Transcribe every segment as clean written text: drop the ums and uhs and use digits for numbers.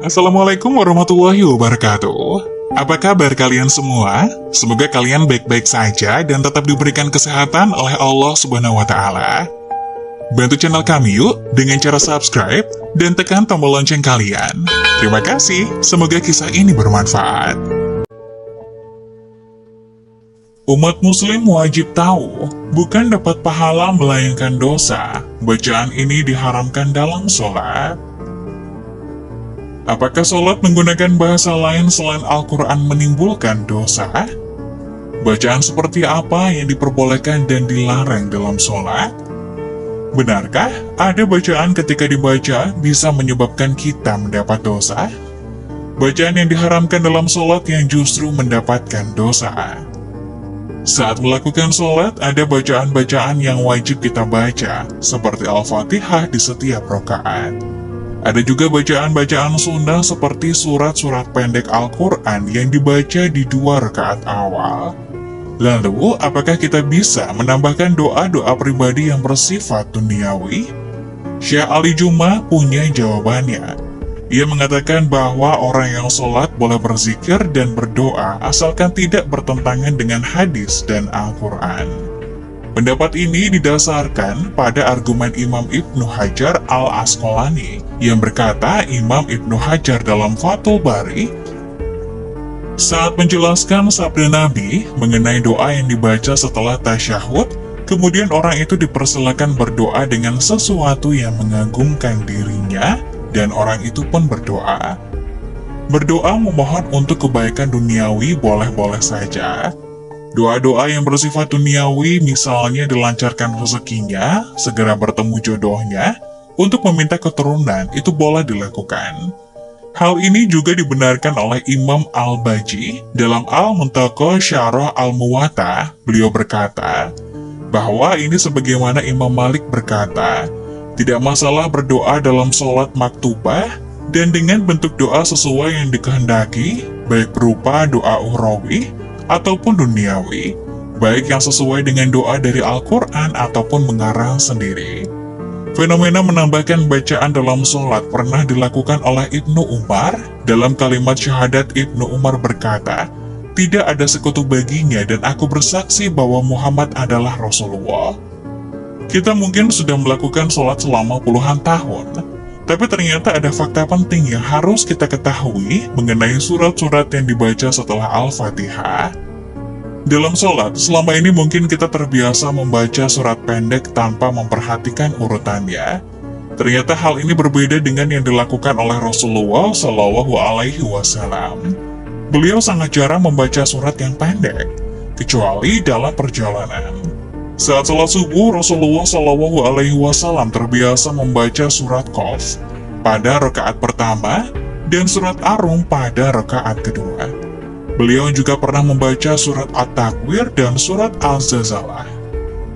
Assalamualaikum warahmatullahi wabarakatuh. Apa kabar kalian semua? Semoga kalian baik-baik saja dan tetap diberikan kesehatan oleh Allah Subhanahu wa Ta'ala. Bantu channel kami yuk dengan cara subscribe dan tekan tombol lonceng kalian. Terima kasih, semoga kisah ini bermanfaat. Umat muslim wajib tahu, bukan dapat pahala melayangkan dosa. Bacaan ini diharamkan dalam sholat. Apakah sholat menggunakan bahasa lain selain Al-Quran menimbulkan dosa? Bacaan seperti apa yang diperbolehkan dan dilarang dalam sholat? Benarkah ada bacaan ketika dibaca bisa menyebabkan kita mendapat dosa? Bacaan yang diharamkan dalam sholat yang justru mendapatkan dosa. Saat melakukan sholat, ada bacaan-bacaan yang wajib kita baca, seperti Al-Fatihah di setiap rakaat. Ada juga bacaan-bacaan sunnah seperti surat-surat pendek Al-Quran yang dibaca di 2 rakaat awal. Lalu, apakah kita bisa menambahkan doa-doa pribadi yang bersifat duniawi? Syekh Ali Juma punya jawabannya. Ia mengatakan bahwa orang yang sholat boleh berzikir dan berdoa asalkan tidak bertentangan dengan hadis dan Al-Quran. Pendapat ini didasarkan pada argumen Imam Ibnu Hajar Al-Asqalani yang berkata Imam Ibnu Hajar dalam Fathul Bari saat menjelaskan sabda Nabi mengenai doa yang dibaca setelah tasyahud, kemudian orang itu dipersilakan berdoa dengan sesuatu yang mengagumkan dirinya dan orang itu pun berdoa. Berdoa memohon untuk kebaikan duniawi boleh-boleh saja. Doa-doa yang bersifat duniawi misalnya dilancarkan rezekinya, segera bertemu jodohnya, untuk meminta keturunan itu boleh dilakukan. Hal ini juga dibenarkan oleh Imam Al-Baji dalam Al-Muntaqo Syarah Al-Muwatta. Beliau berkata, bahwa ini sebagaimana Imam Malik berkata, tidak masalah berdoa dalam sholat maktubah dan dengan bentuk doa sesuai yang dikehendaki, baik berupa doa ukhrawi ataupun duniawi, baik yang sesuai dengan doa dari Al-Quran ataupun mengarang sendiri. Fenomena menambahkan bacaan dalam sholat pernah dilakukan oleh Ibnu Umar. Dalam kalimat syahadat Ibnu Umar berkata, tidak ada sekutu baginya dan aku bersaksi bahwa Muhammad adalah Rasulullah. Kita mungkin sudah melakukan sholat selama puluhan tahun, tapi ternyata ada fakta penting yang harus kita ketahui mengenai surat-surat yang dibaca setelah Al-Fatihah. Dalam sholat, selama ini mungkin kita terbiasa membaca surat pendek tanpa memperhatikan urutannya. Ternyata hal ini berbeda dengan yang dilakukan oleh Rasulullah Shallallahu Alaihi Wasallam. Beliau sangat jarang membaca surat yang pendek, kecuali dalam perjalanan. Saat sholat subuh, Rasulullah Shallallahu Alaihi Wasallam terbiasa membaca surat Qaf pada rakaat pertama dan surat Ar-Rum pada rakaat kedua. Beliau juga pernah membaca surat At-Takwir dan surat Al-Zazalah.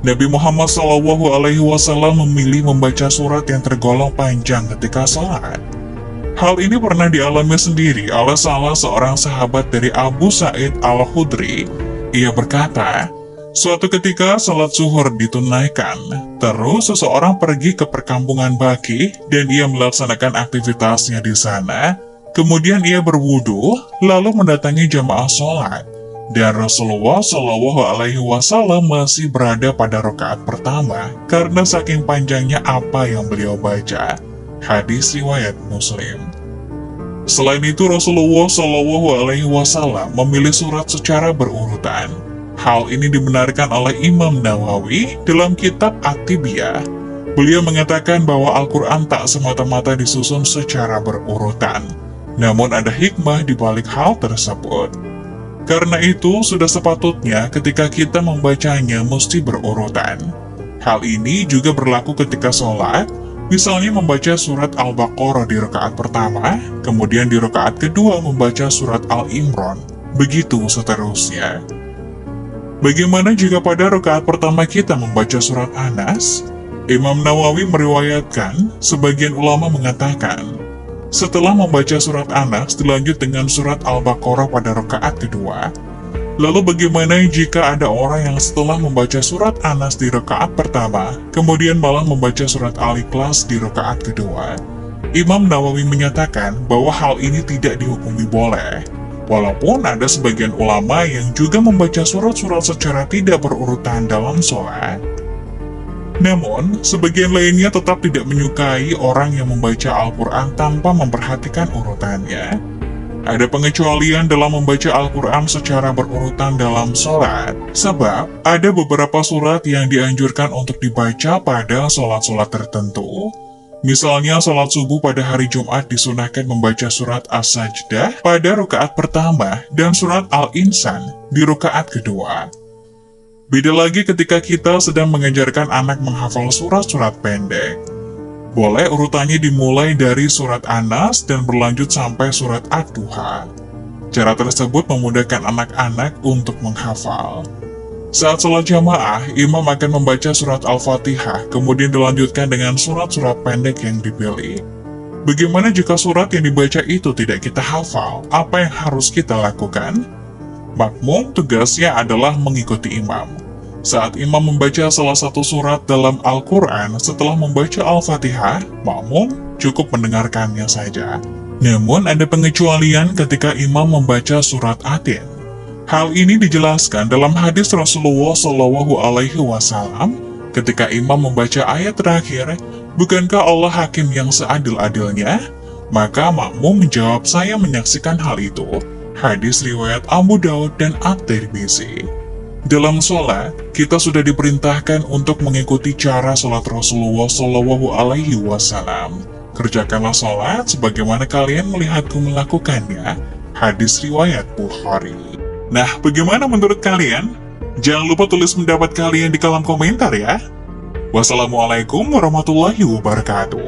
Nabi Muhammad SAW memilih membaca surat yang tergolong panjang ketika sholat. Hal ini pernah dialami sendiri oleh salah seorang sahabat dari Abu Sa'id Al-Khudri. Ia berkata, suatu ketika sholat zuhur ditunaikan, terus seseorang pergi ke perkampungan Baki dan ia melaksanakan aktivitasnya di sana. Kemudian ia berwudu, lalu mendatangi jamaah sholat. Dan Rasulullah Shallallahu Alaihi Wasallam masih berada pada rakaat pertama karena saking panjangnya apa yang beliau baca. Hadis riwayat Muslim. Selain itu, Rasulullah Shallallahu Alaihi Wasallam memilih surat secara berurutan. Hal ini dibenarkan oleh Imam Nawawi dalam kitab At-Tibyah. Beliau mengatakan bahwa Al-Quran tak semata-mata disusun secara berurutan. Namun ada hikmah di balik hal tersebut. Karena itu, sudah sepatutnya ketika kita membacanya mesti berurutan. Hal ini juga berlaku ketika sholat, misalnya membaca surat Al-Baqarah di rakaat pertama, kemudian di rakaat kedua membaca surat Al-Imran, begitu seterusnya. Bagaimana jika pada rakaat pertama kita membaca surat Anas? Imam Nawawi meriwayatkan, sebagian ulama mengatakan, setelah membaca surat Anas, dilanjut dengan surat Al-Baqarah pada rakaat kedua. Lalu bagaimana jika ada orang yang setelah membaca surat Anas di rakaat pertama, kemudian malah membaca surat Al-Ikhlas di rakaat kedua? Imam Nawawi menyatakan bahwa hal ini tidak dihukumi boleh. Walaupun ada sebagian ulama yang juga membaca surat-surat secara tidak berurutan dalam sholat. Namun, sebagian lainnya tetap tidak menyukai orang yang membaca Al-Quran tanpa memperhatikan urutannya. Ada pengecualian dalam membaca Al-Quran secara berurutan dalam sholat, sebab ada beberapa surat yang dianjurkan untuk dibaca pada sholat-sholat tertentu. Misalnya, sholat subuh pada hari Jumat disunahkan membaca surat As-Sajdah pada rakaat pertama dan surat Al-Insan di rakaat kedua. Beda lagi ketika kita sedang mengajarkan anak menghafal surat-surat pendek. Boleh urutannya dimulai dari surat An-Nas dan berlanjut sampai surat Ad-Duha. Cara tersebut memudahkan anak-anak untuk menghafal. Saat sholat jamaah, imam akan membaca surat Al-Fatihah, kemudian dilanjutkan dengan surat-surat pendek yang dipilih. Bagaimana jika surat yang dibaca itu tidak kita hafal? Apa yang harus kita lakukan? Makmum tugasnya adalah mengikuti imam. Saat imam membaca salah satu surat dalam Al-Quran, setelah membaca Al-Fatihah, makmum cukup mendengarkannya saja. Namun ada pengecualian ketika imam membaca surat Atin. Hal ini dijelaskan dalam hadis Rasulullah SAW ketika imam membaca ayat terakhir, "Bukankah Allah hakim yang seadil-adilnya?" Maka makmum menjawab, "Saya menyaksikan hal itu." Hadis riwayat Abu Daud dan At-Tirmizi. Dalam sholat, kita sudah diperintahkan untuk mengikuti cara sholat Rasulullah SAW. Kerjakanlah sholat sebagaimana kalian melihatku melakukannya. Hadis riwayat Bukhari. Nah, bagaimana menurut kalian? Jangan lupa tulis pendapat kalian di kolom komentar ya. Wassalamualaikum warahmatullahi wabarakatuh.